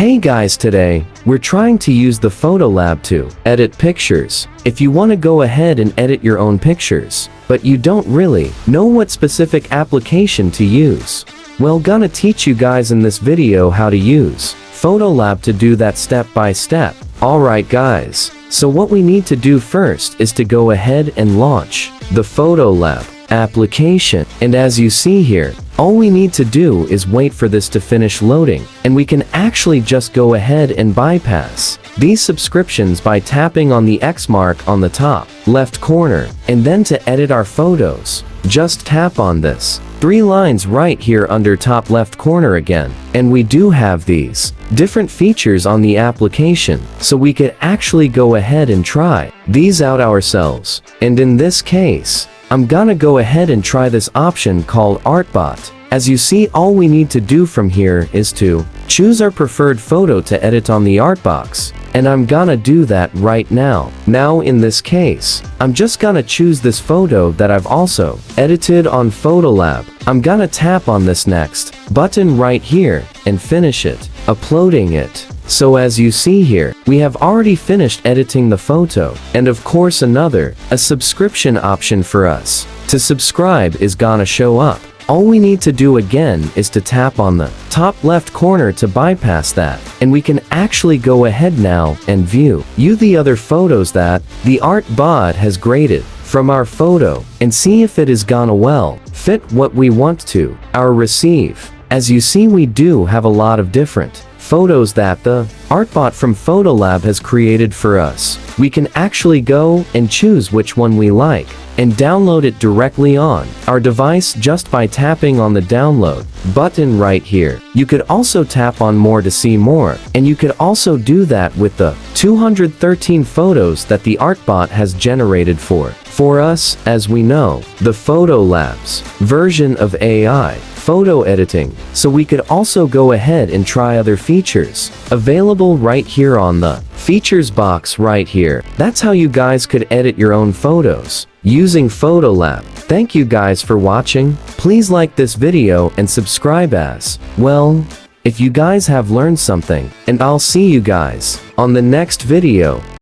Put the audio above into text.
Hey guys, today, we're trying to use the Photolab to edit pictures. If you want to go ahead and edit your own pictures, but you don't really know what specific application to use, well, gonna teach you guys in this video how to use Photolab to do that step by step. Alright guys, so what we need to do first is to go ahead and launch the Photolab application. And as you see here, all we need to do is wait for this to finish loading, and we can actually just go ahead and bypass these subscriptions by tapping on the X mark on the top left corner. And then to edit our photos, just tap on this 3 lines right here under top left corner again. And we do have these different features on the application, so we could actually go ahead and try these out ourselves. And in this case, I'm gonna go ahead and try this option called Artbot. As you see, all we need to do from here is to choose our preferred photo to edit on the art box. And I'm gonna do that right now. Now in this case, I'm just gonna choose this photo that I've also edited on Photolab. I'm gonna tap on this next button right here and finish it, uploading it. So as you see here, we have already finished editing the photo. And of course a subscription option for us to subscribe is gonna show up. All we need to do again is to tap on the top left corner to bypass that, and we can actually go ahead now and view the other photos that the art bot has graded from our photo, and see if it is gonna well fit what we want to our receive. As you see, we do have a lot of different photos that the Artbot from Photolab has created for us. We can actually go and choose which one we like and download it directly on our device just by tapping on the download button right here. You could also tap on more to see more, and you could also do that with the 213 photos that the Artbot has generated for us. As we know, the Photolab's version of AI photo editing, so we could also go ahead and try other features available right here on the features box right here. That's how you guys could edit your own photos using Photolab. Thank you guys for watching. Please like this video and subscribe as well if you guys have learned something, and I'll see you guys on the next video.